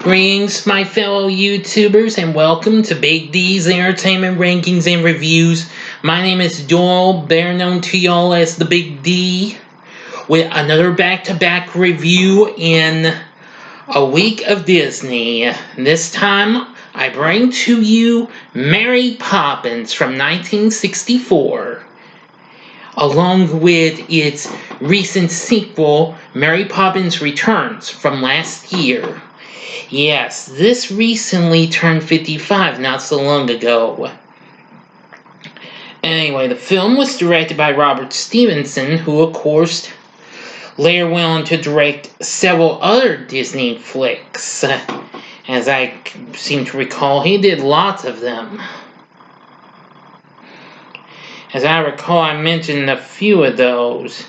Greetings, my fellow YouTubers, and welcome to Big D's Entertainment Rankings and Reviews. My name is Doyle, better known to y'all as the Big D, with another back-to-back review in a week of Disney. This time, I bring to you Mary Poppins from 1964, along with its recent sequel, Mary Poppins Returns, from last year. Yes, this recently turned 55 not so long ago. Anyway, the film was directed by Robert Stevenson, who of course later went on to direct several other Disney flicks. As I seem to recall, he did lots of them. As I recall, I mentioned a few of those.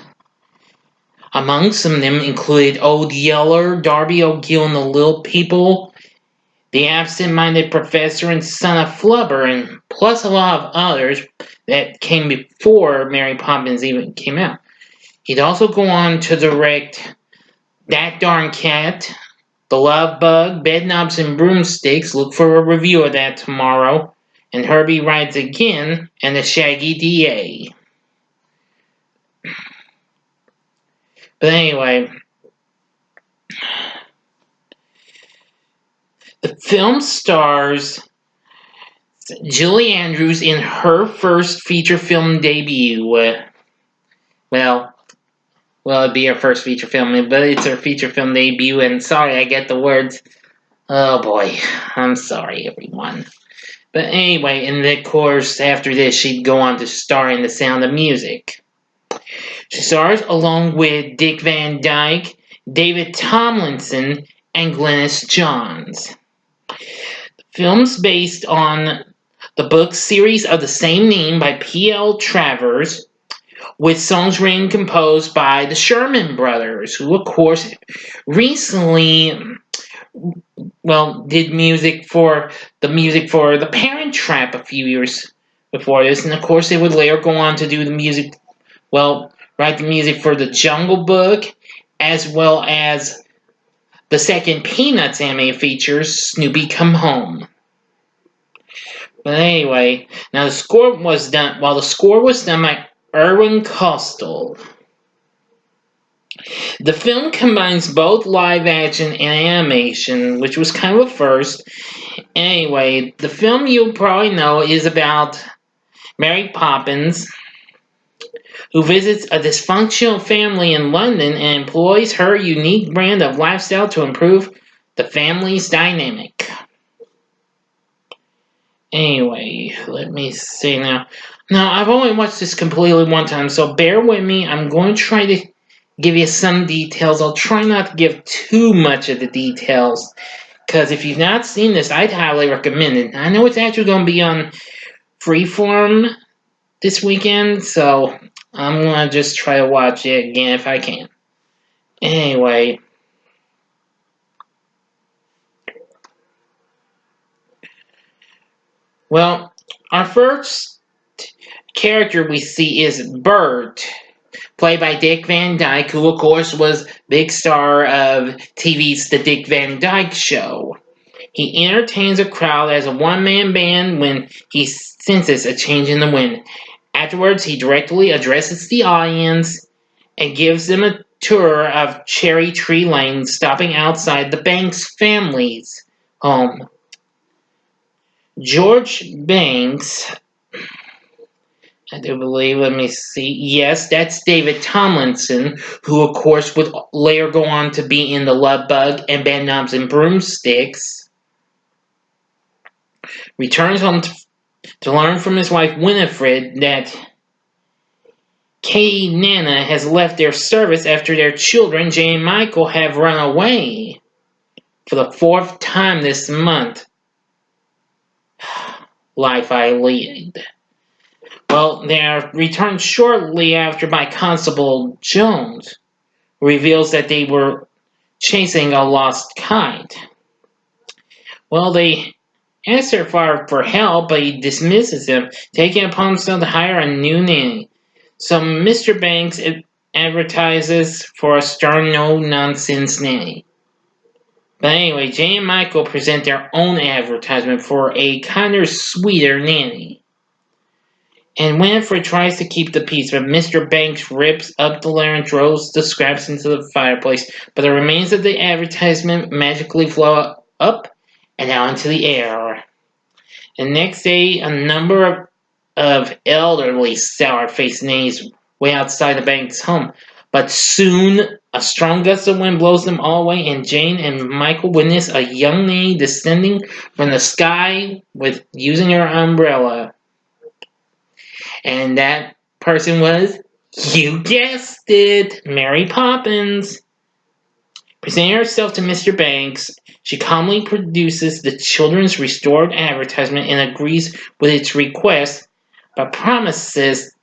Amongst them included Old Yeller, Darby O'Gill and the Little People, The Absent-Minded Professor, and Son of Flubber, and plus a lot of others that came before Mary Poppins even came out. He'd also go on to direct That Darn Cat, The Love Bug, Bedknobs and Broomsticks, look for a review of that tomorrow, and Herbie Rides Again, and The Shaggy DA. But anyway, the film stars Julie Andrews in her first feature film debut. Well, it'd be her first feature film, but it's her feature film debut, and sorry, I get the words. Oh boy, I'm sorry, everyone. But anyway, and of course, after this, she'd go on to star in The Sound of Music. She stars along with Dick Van Dyke, David Tomlinson, and Glynis Johns. The film's based on the book series of the same name by P.L. Travers, with songs written and composed by the Sherman Brothers, who of course recently did music for The Parent Trap a few years before this, and of course they would later go on to do the music, write the music for The Jungle Book, as well as the second Peanuts animated features, Snoopy Come Home. But anyway, now the score was done by Irwin Kostal. The film combines both live action and animation, which was kind of a first. Anyway, the film you'll probably know is about Mary Poppins, who visits a dysfunctional family in London and employs her unique brand of lifestyle to improve the family's dynamic. Anyway, let me see now. Now, I've only watched this completely one time, so bear with me. I'm going to try to give you some details. I'll try not to give too much of the details, because if you've not seen this, I'd highly recommend it. I know it's actually going to be on Freeform this weekend, so I'm going to just try to watch it again if I can. Anyway. Well, our first character we see is Bert, played by Dick Van Dyke, who of course was big star of TV's The Dick Van Dyke Show. He entertains a crowd as a one-man band when he senses a change in the wind. Afterwards, he directly addresses the audience and gives them a tour of Cherry Tree Lane, stopping outside the Banks family's home. George Banks, I do believe, let me see, yes, that's David Tomlinson, who of course would later go on to be in The Love Bug and Bedknobs and Broomsticks, returns home to learn from his wife Winifred that Katie Nana has left their service after their children, Jane and Michael, have run away for the fourth time this month. Life I lead. Well, they are returned shortly after by Constable Jones, who reveals that they were chasing a lost kite. Well, they ask their father for help, but he dismisses them, taking it upon himself to hire a new nanny. So Mr. Banks advertises for a stern, no-nonsense nanny. But anyway, Jane and Michael present their own advertisement for a kinder, sweeter nanny. And Winifred tries to keep the peace, but Mr. Banks rips up the letter and throws the scraps into the fireplace. But the remains of the advertisement magically float up and out into the air. The next day, a number of elderly, sour-faced nannies wait outside the Banks' home. But soon, a strong gust of wind blows them all away, and Jane and Michael witness a young nanny descending from the sky with using her umbrella. And that person was, you guessed it, Mary Poppins. Presenting herself to Mr. Banks, she calmly produces the children's restored advertisement and agrees with its request, but promises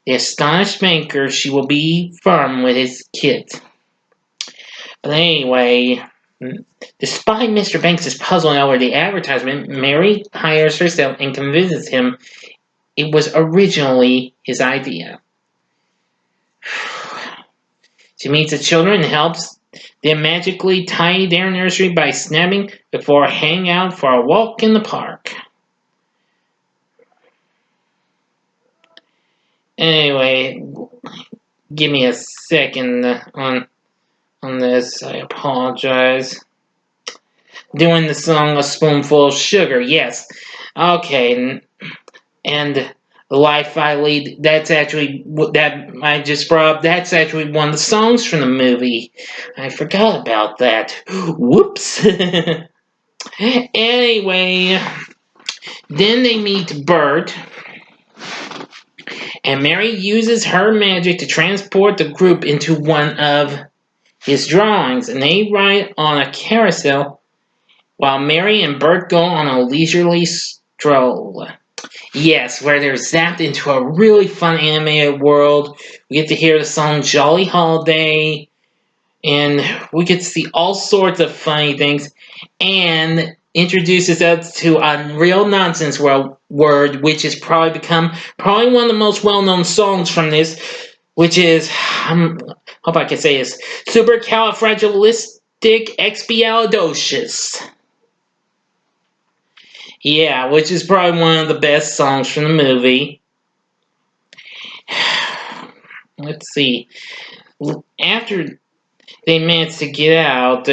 the astonished banker she will be firm with his kids. But anyway, despite Mr. Banks' puzzling over the advertisement, Mary hires herself and convinces him it was originally his idea. She meets the children and helps them magically tidy their nursery by snapping before heading out for a walk in the park. Anyway, give me a second on this. I apologize. Doing the song "A Spoonful of Sugar," yes. Okay, and the Wi-Fi lead. That's actually that I just brought up. That's actually one of the songs from the movie. I forgot about that. Whoops. Anyway, then they meet Bert, and Mary uses her magic to transport the group into one of his drawings, and they ride on a carousel while Mary and Bert go on a leisurely stroll. Yes, where they're zapped into a really fun animated world. We get to hear the song Jolly Holiday, and we get to see all sorts of funny things, and introduces us to Unreal Nonsense word, which has probably become one of the most well-known songs from this, which is, hope I can say this, Supercalifragilisticexpialidocious. Yeah, which is probably one of the best songs from the movie. Let's see. After they manage to get out,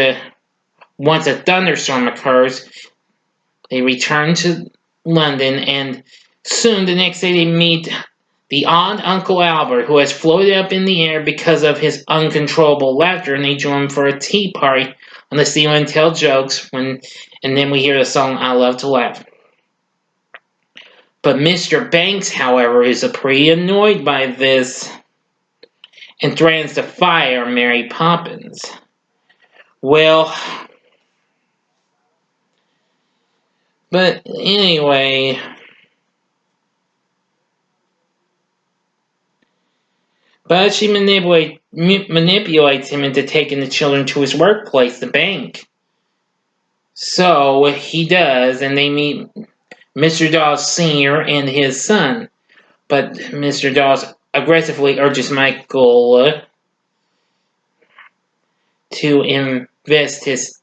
once a thunderstorm occurs, they return to London, and soon the next day they meet the odd Uncle Albert, who has floated up in the air because of his uncontrollable laughter, and they join him for a tea party on the ceiling and tell jokes, and then we hear the song I Love to Laugh. But Mr. Banks, however, is pretty annoyed by this and threatens to fire Mary Poppins. Well, but anyway, but she manipulates him into taking the children to his workplace, the bank. So he does, and they meet Mr. Dawes Sr. and his son. But Mr. Dawes aggressively urges Michael to invest his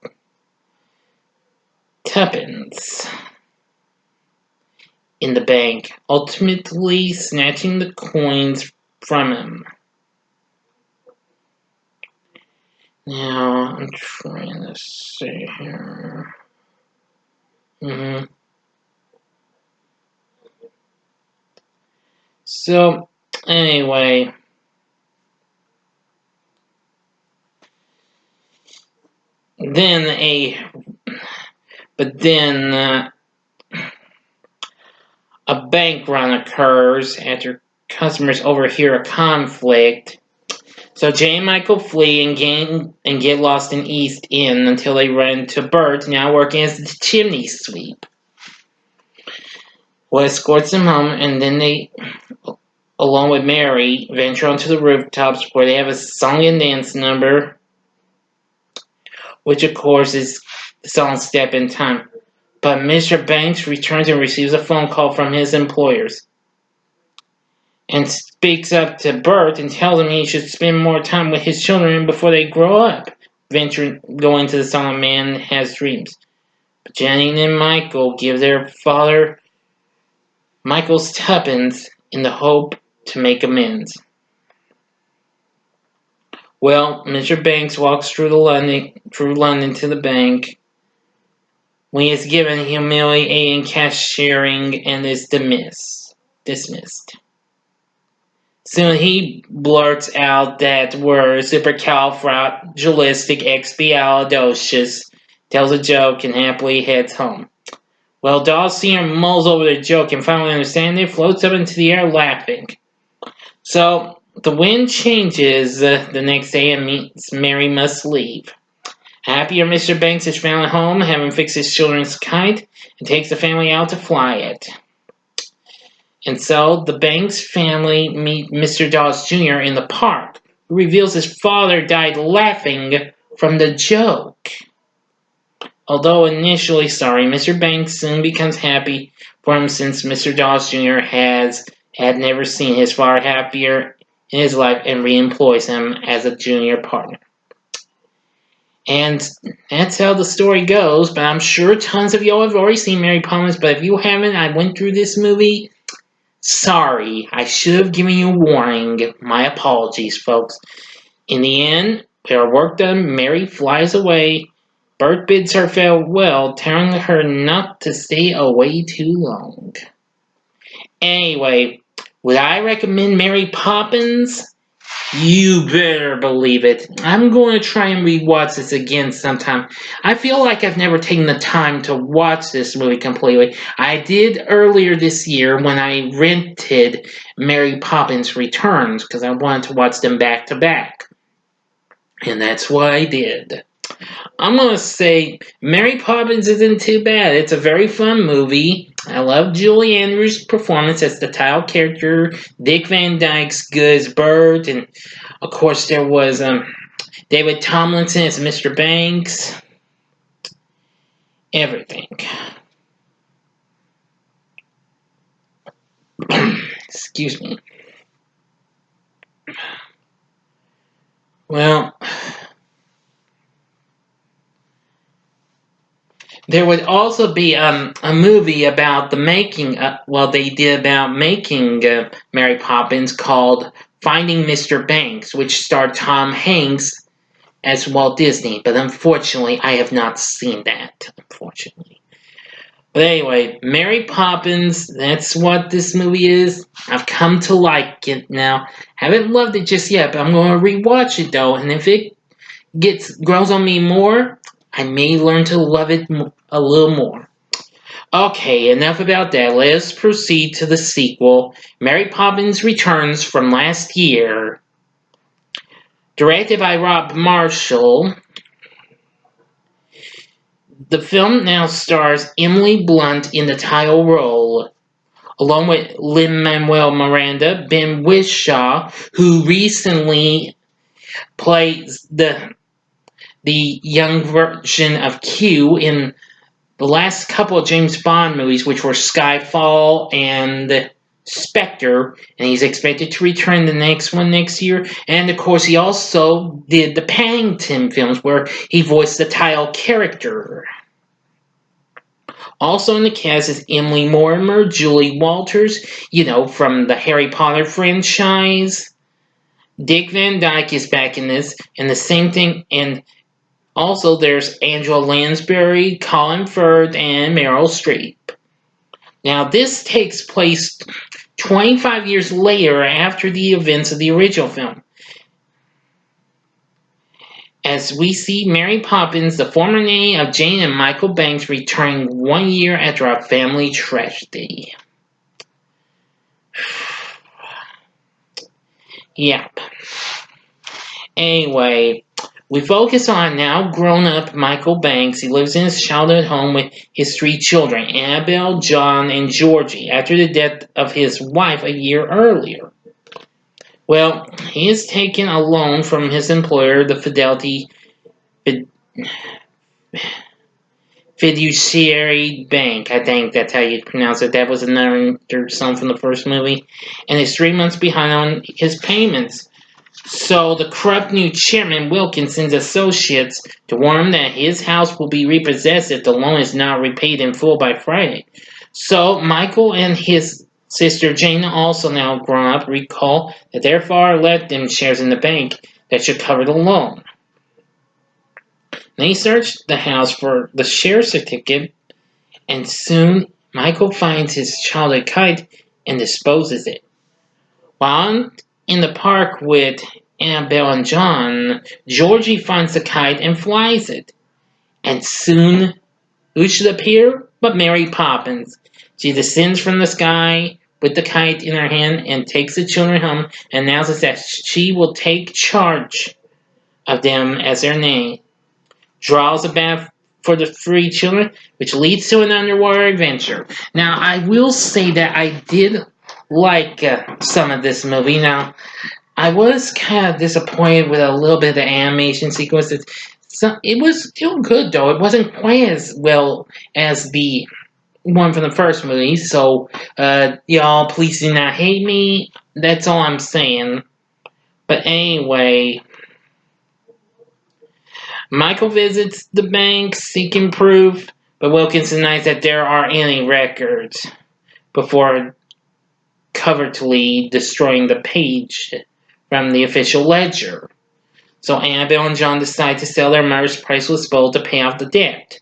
tuppence in the bank, ultimately snatching the coins from him. Now, I'm trying to see here. So, anyway. Then a bank run occurs after customers overhear a conflict. So Jay and Michael flee and get lost in East End until they run into Bert, now working as the chimney sweep, who escorts them home, and then they, along with Mary, venture onto the rooftops where they have a song and dance number, which of course is the song Step in Time. But Mr. Banks returns and receives a phone call from his employers and speaks up to Bert and tells him he should spend more time with his children before they grow up. going to the song Man Has Dreams. But Janine and Michael give their father Michael's tuppence in the hope to make amends. Well, Mr. Banks walks through London to the bank when he is given humiliating cashiering and is dismissed. Soon he blurts out that word supercalifragilisticexpialidocious, tells a joke, and happily heads home. Well, Dawes Sr. mulls over the joke and finally understanding it, floats up into the air laughing. So, the wind changes the next day and means Mary must leave. Happier Mr. Banks is found at home, having fixed his children's kite, and takes the family out to fly it. And so, the Banks family meet Mr. Dawes Jr. in the park, who reveals his father died laughing from the joke. Although initially sorry, Mr. Banks soon becomes happy for him since Mr. Dawes Jr. had never seen his father happier in his life and re-employs him as a junior partner. And that's how the story goes, but I'm sure tons of y'all have already seen Mary Poppins, but if you haven't, I went through this movie. Sorry, I should have given you a warning. My apologies, folks. In the end, with her work done, Mary flies away. Bert bids her farewell, telling her not to stay away too long. Anyway, would I recommend Mary Poppins? You better believe it. I'm going to try and rewatch this again sometime. I feel like I've never taken the time to watch this movie completely. I did earlier this year when I rented Mary Poppins Returns because I wanted to watch them back to back. And that's what I did. I'm going to say Mary Poppins isn't too bad. It's a very fun movie. I love Julie Andrews' performance as the title character. Dick Van Dyke's good as Bert. And, of course, there was David Tomlinson as Mr. Banks. Everything. Excuse me. Well, there would also be a movie about the making, they did about making Mary Poppins called Finding Mr. Banks, which starred Tom Hanks as Walt Disney. But unfortunately, I have not seen that, unfortunately. But anyway, Mary Poppins, that's what this movie is. I've come to like it now. Haven't loved it just yet, but I'm going to rewatch it though. And if it grows on me more, I may learn to love it a little more. Okay, enough about that. Let us proceed to the sequel, Mary Poppins Returns from last year. Directed by Rob Marshall, the film now stars Emily Blunt in the title role, along with Lin-Manuel Miranda, Ben Whishaw, who recently plays the young version of Q in the last couple of James Bond movies, which were Skyfall and Spectre, and he's expected to return the next one next year. And of course, he also did the Paddington films, where he voiced the title character. Also in the cast is Emily Mortimer, Julie Walters, from the Harry Potter franchise. Dick Van Dyke is back in this, and the same thing, and also there's Angela Lansbury, Colin Firth, and Meryl Streep. Now this takes place 25 years later after the events of the original film, as we see Mary Poppins, the former nanny of Jane and Michael Banks, returning 1 year after a family tragedy. Yep. Anyway, we focus on now grown-up Michael Banks. He lives in his childhood home with his 3 children, Annabelle, John, and Georgie, after the death of his wife a year earlier. Well, he is taken a loan from his employer, the Fidelity Fiduciary Bank. I think that's how you pronounce it. That was another song from the first movie. And is 3 months behind on his payments. So the corrupt new chairman Wilkins sends associates to warn him that his house will be repossessed if the loan is not repaid in full by Friday. So Michael and his sister Jane, also now grown up, recall that their father left them shares in the bank that should cover the loan. They search the house for the share certificate, and soon Michael finds his childhood kite and disposes it. While in the park with Annabelle and John, Georgie finds the kite and flies it. And soon, who should appear but Mary Poppins? She descends from the sky with the kite in her hand and takes the children home and announces that she will take charge of them as their nanny. Draws a bath for the three children, which leads to an underwater adventure. Now, I will say that I did like some of this movie. Now, I was kind of disappointed with a little bit of the animation sequences. So it was still good, though. It wasn't quite as well as the one from the first movie. So, y'all, please do not hate me. That's all I'm saying. But anyway, Michael visits the bank seeking proof, but Wilkins denies that there are any records before covertly destroying the page from the official ledger. So Annabelle and John decide to sell their mother's priceless bowl to pay off the debt.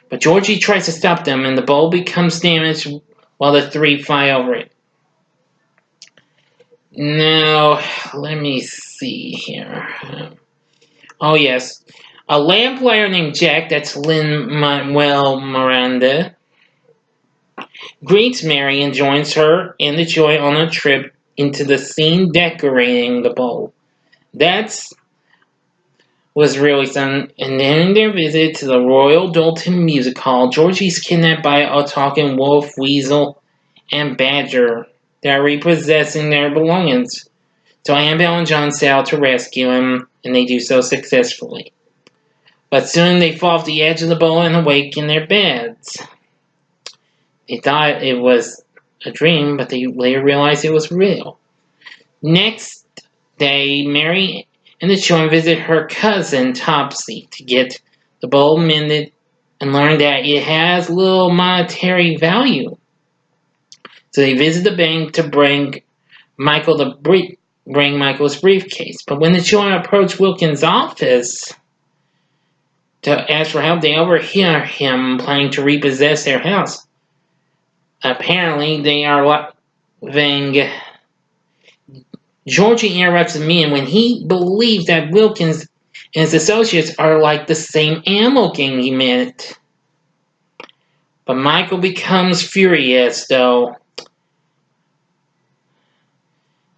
But Georgie tries to stop them, and the bowl becomes damaged while the three fly over it. Now, let me see here. Oh, yes. A lamplighter named Jack, that's Lin-Manuel Miranda, greets Mary and joins her and the Joy on a trip into the scene decorating the bowl. That's was really fun. And then their visit to the Royal Dalton Music Hall, Georgie's kidnapped by a talking wolf, weasel, and badger that are repossessing their belongings. So Annabelle and John set out to rescue him, and they do so successfully. But soon they fall off the edge of the bowl and awake in their beds. They thought it was a dream, but they later realized it was real. Next day, Mary and the children visit her cousin Topsy to get the bowl mended and learn that it has little monetary value. So they visit the bank to bring Michael's briefcase. But when the children approach Wilkins' office to ask for help, they overhear him planning to repossess their house. Apparently, they are leaving. Georgie interrupts the meeting when he believes that Wilkins and his associates are like the same animal gang he met. But Michael becomes furious, though,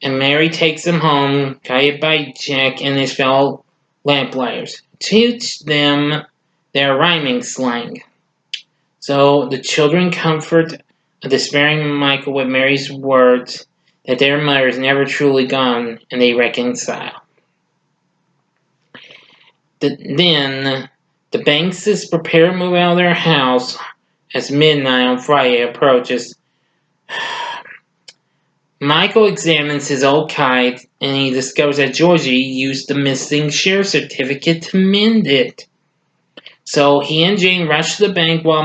and Mary takes him home, guided by Jack and his fellow lamplighters, teach them their rhyming slang. So the children comfort a despairing Michael with Mary's words that their mother is never truly gone, and they reconcile. Then the Bankses prepare to move out of their house as midnight on Friday approaches. Michael examines his old kite, and he discovers that Georgie used the missing share certificate to mend it. So he and Jane rush to the bank while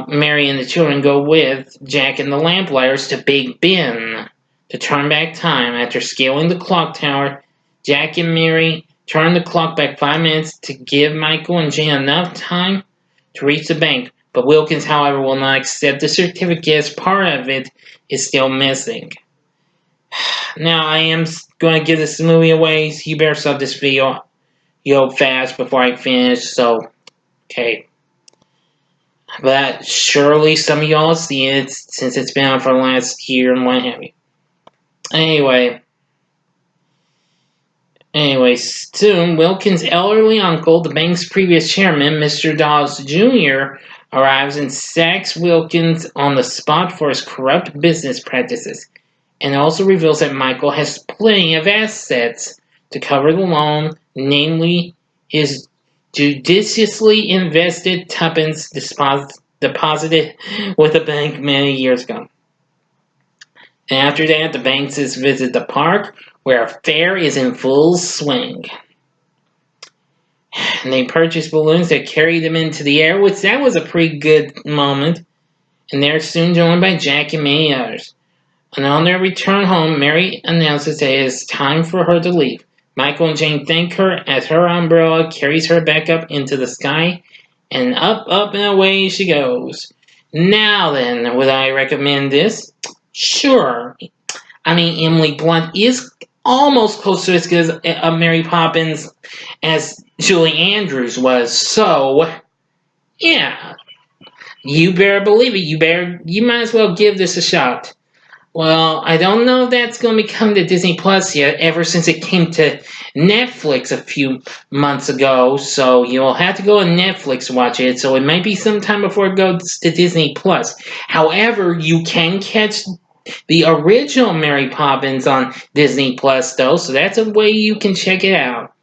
Mary and the children go with Jack and the lamplighters to Big Ben to turn back time. After scaling the clock tower, Jack and Mary turn the clock back 5 minutes to give Michael and Jane enough time to reach the bank. But Wilkins, however, will not accept the certificate as part of it is still missing. Now, I am going to give this movie away, so you better stop this video fast before I finish, so, okay. But surely some of y'all have seen it since it's been out for the last year and what have you. Anyway, soon Wilkins' elderly uncle, the bank's previous chairman, Mr. Dawes Jr., arrives and sacks Wilkins on the spot for his corrupt business practices, and also reveals that Michael has plenty of assets to cover the loan, namely his judiciously invested tuppence deposited with the bank many years ago. And after that, the Bankses visit the park, where a fair is in full swing. And they purchase balloons that carry them into the air, which that was a pretty good moment. And they're soon joined by Jack and many others. And on their return home, Mary announces that it is time for her to leave. Michael and Jane thank her as her umbrella carries her back up into the sky, and up, up, and away she goes. Now then, would I recommend this? Sure. I mean, Emily Blunt is almost close to as good as Mary Poppins as Julie Andrews was, so yeah, you better believe it. You might as well give this a shot. Well, I don't know if that's going to be coming to Disney Plus yet, ever since it came to Netflix a few months ago. So you'll have to go on Netflix to watch it. So it might be some time before it goes to Disney Plus. However, you can catch the original Mary Poppins on Disney Plus, though. So that's a way you can check it out.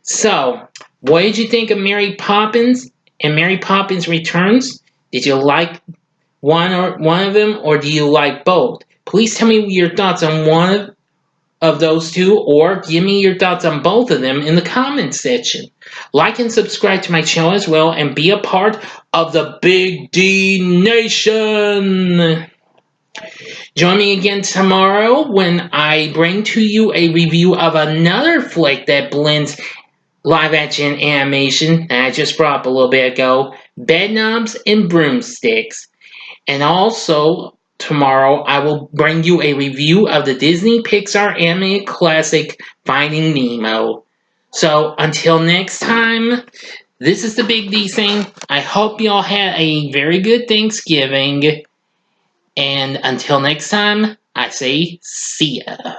So, what did you think of Mary Poppins and Mary Poppins Returns? Did you like one of them, or do you like both? Please tell me your thoughts on one of those two, or give me your thoughts on both of them in the comments section. Like and subscribe to my channel as well, and be a part of the Big D Nation. Join me again tomorrow when I bring to you a review of another flick that blends live action animation that I just brought up a little bit ago, Bedknobs and Broomsticks. And also, tomorrow I will bring you a review of the Disney Pixar animated classic Finding Nemo. So, until next time, this is the Big D saying, I hope y'all had a very good Thanksgiving. And until next time, I say, see ya.